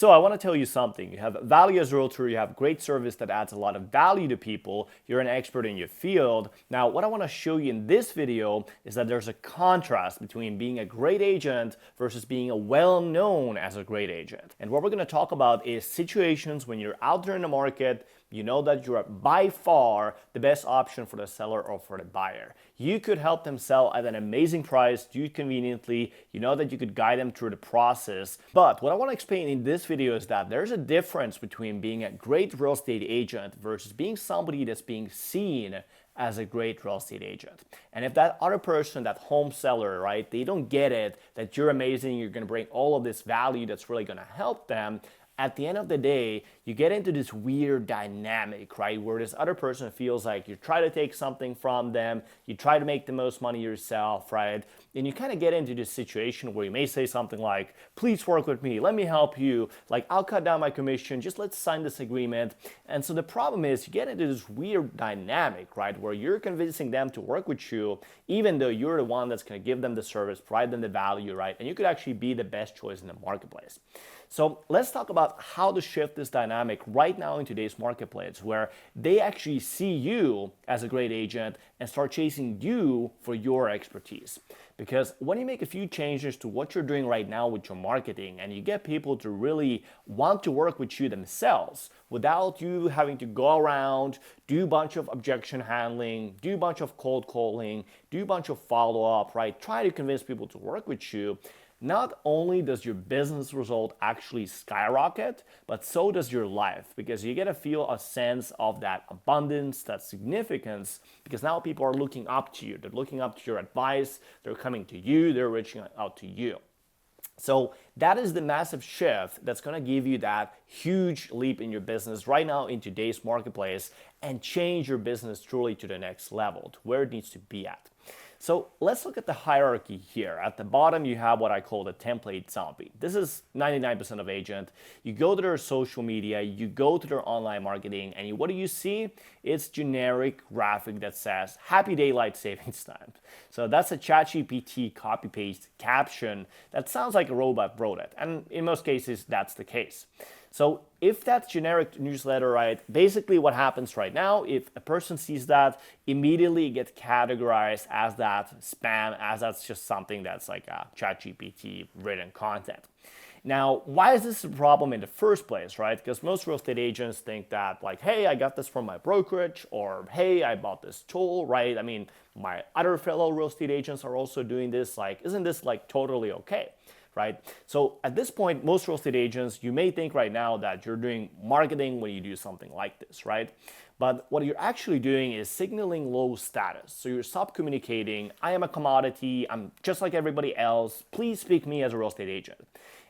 So I want to tell you something. You have value as a realtor, you have great service that adds a lot of value to people, you're an expert in your field. Now, what I want to show you in this video is that there's a contrast between being a great agent versus being a well-known as a great agent. And what we're going to talk about is situations when you're out there in the market, you know that you are by far the best option for the seller or for the buyer. You could help them sell at an amazing price, do it conveniently, you know that you could guide them through the process. But what I want to explain in this video is that there's a difference between being a great real estate agent versus being somebody that's being seen as a great real estate agent. And if that other person, that home seller, right, they don't get it, that you're amazing, you're going to bring all of this value that's really going to help them, at the end of the day, you get into this weird dynamic, right? Where this other person feels like you try to take something from them, you try to make the most money yourself, right? And you kind of get into this situation where you may say something like, please work with me, let me help you, like I'll cut down my commission, just let's sign this agreement. And so the problem is you get into this weird dynamic, right? Where you're convincing them to work with you, even though you're the one that's going to give them the service, provide them the value, right? And you could actually be the best choice in the marketplace. So let's talk about how to shift this dynamic right now in today's marketplace, where they actually see you as a great agent and start chasing you for your expertise. Because when you make a few changes to what you're doing right now with your marketing and you get people to really want to work with you themselves without you having to go around, do a bunch of objection handling, do a bunch of cold calling, do a bunch of follow-up, right? Try to convince people to work with you. Not only does your business result actually skyrocket, but so does your life, because you get to feel a sense of that abundance, that significance, because now people are looking up to you. They're looking up to your advice. They're coming to you. They're reaching out to you. So that is the massive shift that's going to give you that huge leap in your business right now in today's marketplace and change your business truly to the next level, to where it needs to be at. So let's look at the hierarchy here. At the bottom, you have what I call the template zombie. This is 99% of agent. You go to their social media, you go to their online marketing, and what do you see? It's generic graphic that says, happy daylight savings time. So that's a ChatGPT copy-paste caption that sounds like a robot wrote it. And in most cases, that's the case. So if that's generic newsletter, right, basically what happens right now, if a person sees that, immediately it gets categorized as that spam, as that's just something that's like a ChatGPT written content. Now, why is this a problem in the first place, right? Because most real estate agents think that like, hey, I got this from my brokerage, or hey, I bought this tool, right? I mean, my other fellow real estate agents are also doing this. Like, isn't this like totally okay? Right? So at this point, most real estate agents, you may think right now that you're doing marketing when you do something like this, right? But what you're actually doing is signaling low status. So you're stop communicating, I am a commodity, I'm just like everybody else, please pick me as a real estate agent.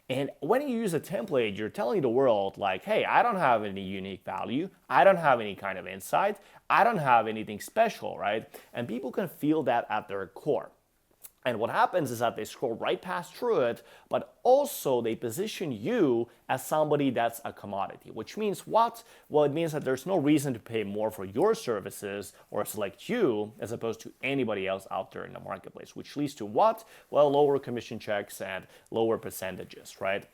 And when you use a template, you're telling the world like, hey, I don't have any unique value, I don't have any kind of insight, I don't have anything special, right? And people can feel that at their core. And what happens is that they scroll right past through it, but also they position you as somebody that's a commodity, which means what? Well, it means that there's no reason to pay more for your services or select you as opposed to anybody else out there in the marketplace, which leads to what? Well, lower commission checks and lower percentages, right?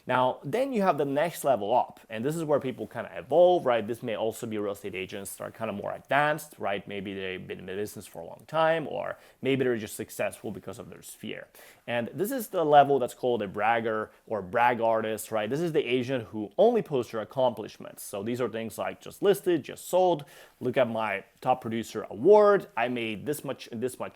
Now, then you have the next level up, and this is where people kind of evolve, right? This may also be real estate agents that are kind of more advanced, right? Maybe they've been in the business for a long time, or maybe they're just successful because of their sphere. And this is the level that's called a bragger or brag artist, right? This is the agent who only posts their accomplishments. So these are things like just listed, just sold, look at my top producer award, I made this much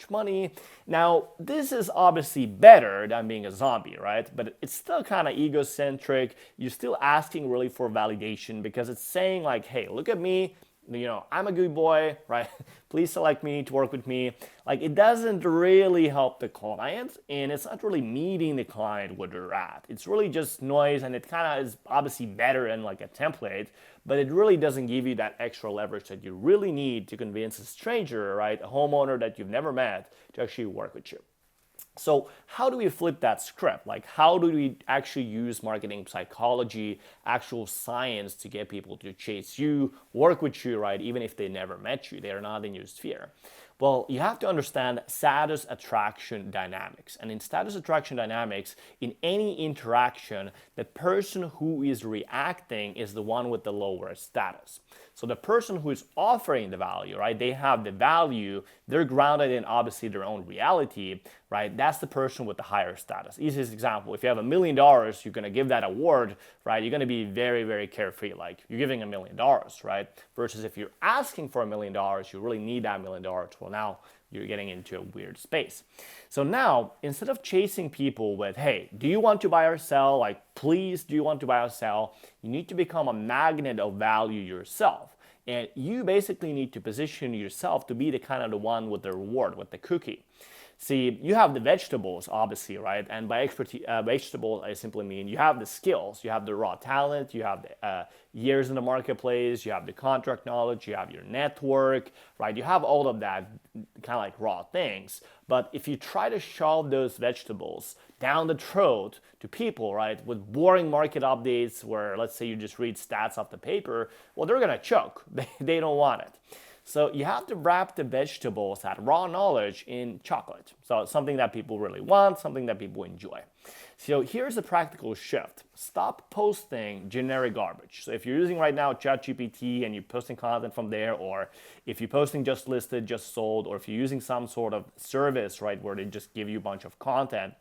money. Now, this is obviously better than being a zombie, right? But it's still kind of egocentric. You're still asking really for validation because it's saying like, hey, look at me, you know, I'm a good boy, right? Please select me to work with me. Like, it doesn't really help the client, and it's not really meeting the client where they're at. It's really just noise, and it kind of is obviously better in like a template, but it really doesn't give you that extra leverage that you really need to convince a stranger, right? A homeowner that you've never met to actually work with you. So how do we flip that script? Like, how do we actually use marketing psychology, actual science to get people to chase you, work with you, right? Even if they never met you, they're not in your sphere. Well, you have to understand status attraction dynamics. And in status attraction dynamics, in any interaction, the person who is reacting is the one with the lower status. So the person who is offering the value, right, they have the value, they're grounded in obviously their own reality, right? That's the person with the higher status. Easiest example, if you have $1 million, you're gonna give that award, right? You're gonna be very, very carefree, like you're giving $1 million, right? Versus if you're asking for $1 million, you really need that $1 million. Well, now you're getting into a weird space. So now, instead of chasing people with, hey, do you want to buy or sell? Like, please, do you want to buy or sell? You need to become a magnet of value yourself. And you basically need to position yourself to be the kind of the one with the reward, with the cookie. See, you have the vegetables, obviously, right? And by expertise, vegetable, I simply mean you have the skills, you have the raw talent, you have the years in the marketplace, you have the contract knowledge, you have your network, right? You have all of that kind of like raw things. But if you try to shove those vegetables down the throat to people, right, with boring market updates where, let's say, you just read stats off the paper, well, they're gonna choke. They don't want it. So you have to wrap the vegetables, that raw knowledge, in chocolate. So it's something that people really want, something that people enjoy. So here's a practical shift. Stop posting generic garbage. So if you're using right now ChatGPT and you're posting content from there, or if you're posting just listed, just sold, or if you're using some sort of service, right, where they just give you a bunch of content,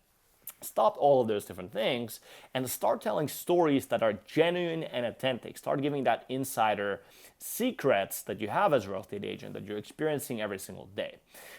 stop all of those different things and start telling stories that are genuine and authentic. Start giving that insider secrets that you have as a real estate agent that you're experiencing every single day.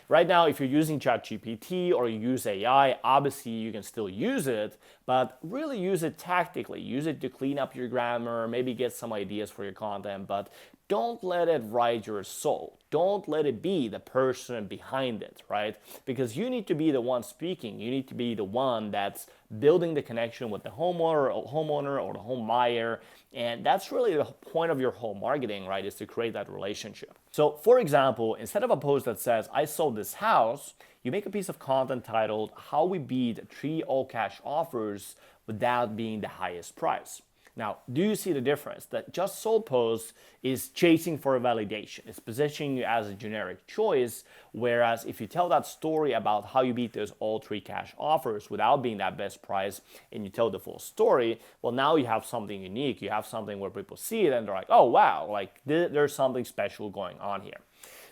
Right now, if you're using ChatGPT or you use AI, obviously you can still use it, but really use it tactically. Use it to clean up your grammar, maybe get some ideas for your content, but don't let it write your soul. Don't let it be the person behind it, right? Because you need to be the one speaking. You need to be the one that's building the connection with the homeowner or the home buyer. And that's really the point of your whole marketing, right? Is to create that relationship. So for example, instead of a post that says, I sold this house, you make a piece of content titled, How We Beat 3 All Cash Offers Without Being the Highest Price. Now, do you see the difference? That just sold post is chasing for a validation. It's positioning you as a generic choice, whereas if you tell that story about how you beat those all 3 cash offers without being that best price and you tell the full story, well, now you have something unique. You have something where people see it and they're like, oh, wow, like there's something special going on here.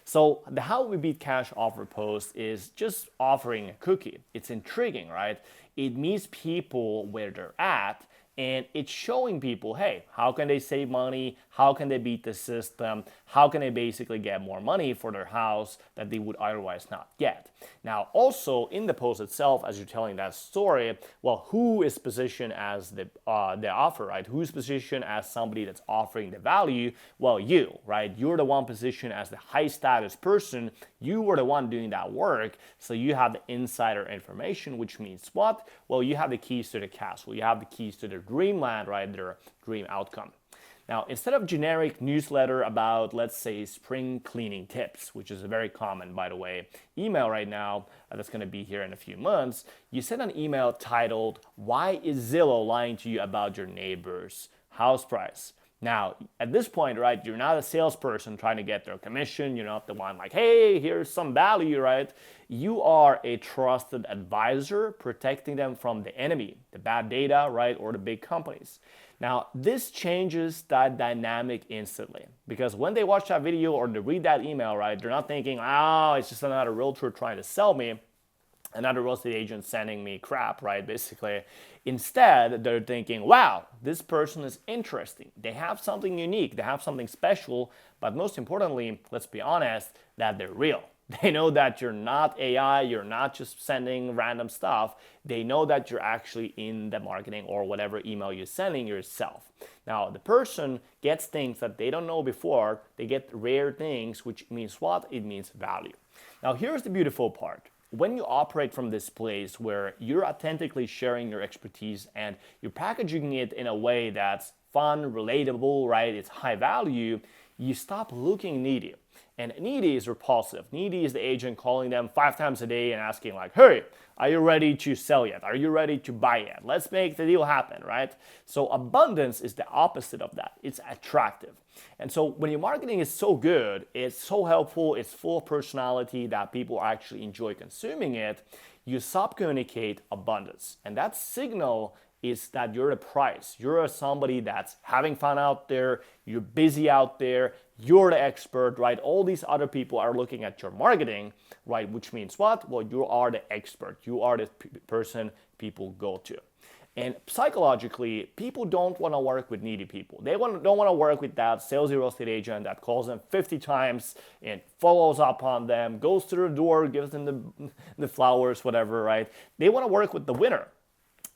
So the How We Beat Cash Offer post is just offering a cookie. It's intriguing, right? It meets people where they're at. And it's showing people, hey, how can they save money? How can they beat the system? How can they basically get more money for their house that they would otherwise not get? Now, also in the post itself, as you're telling that story, well, who is positioned as the offer, right? Who's positioned as somebody that's offering the value? Well, you, right? You're the one positioned as the high status person. You were the one doing that work. So you have the insider information, which means what? Well, you have the keys to the castle. You have the keys to the dreamland, right? Their dream outcome. Now, instead of generic newsletter about, let's say, spring cleaning tips, which is a very common, by the way, email right now that's going to be here in a few months, you send an email titled, Why is Zillow lying to you about your neighbor's house price? Now, at this point, right, you're not a salesperson trying to get their commission. You're not the one like, hey, here's some value, right? You are a trusted advisor protecting them from the enemy, the bad data, right, or the big companies. Now, this changes that dynamic instantly because when they watch that video or they read that email, right, they're not thinking, oh, it's just another realtor trying to sell me, another real estate agent sending me crap, right, basically. Instead, they're thinking, wow, this person is interesting. They have something unique. They have something special. But most importantly, let's be honest, that they're real. They know that you're not AI. You're not just sending random stuff. They know that you're actually in the marketing or whatever email you're sending yourself. Now, the person gets things that they don't know before. They get rare things, which means what? It means value. Now, here's the beautiful part. When you operate from this place where you're authentically sharing your expertise and you're packaging it in a way that's fun, relatable, right? It's high value, you stop looking needy. And needy is repulsive. Needy is the agent calling them 5 times a day and asking like, hey, are you ready to sell yet? Are you ready to buy yet? Let's make the deal happen, right? So abundance is the opposite of that. It's attractive. And so when your marketing is so good, it's so helpful, it's full of personality that people actually enjoy consuming it, you subcommunicate abundance. And that signal is that you're the price. You're somebody that's having fun out there, you're busy out there, you're the expert, right? All these other people are looking at your marketing, right? Which means what? Well, you are the expert. You are the person people go to. And psychologically, people don't want to work with needy people. They don't want to work with that salesy real estate agent that calls them 50 times and follows up on them, goes to their door, gives them the flowers, whatever, right? They want to work with the winner.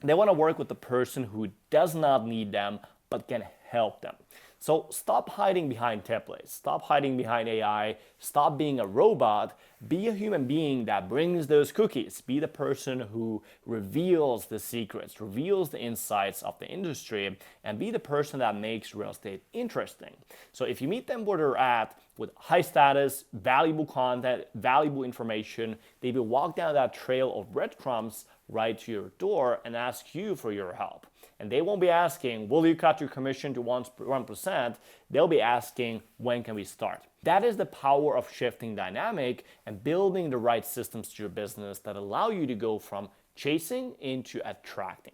They want to work with the person who does not need them but can help them. So stop hiding behind templates, stop hiding behind AI, stop being a robot, be a human being that brings those cookies, be the person who reveals the secrets, reveals the insights of the industry, and be the person that makes real estate interesting. So if you meet them where they're at with high status, valuable content, valuable information, they will walk down that trail of breadcrumbs right to your door and ask you for your help. And they won't be asking, will you cut your commission to 1%? They'll be asking, when can we start? That is the power of shifting dynamic and building the right systems to your business that allow you to go from chasing into attracting.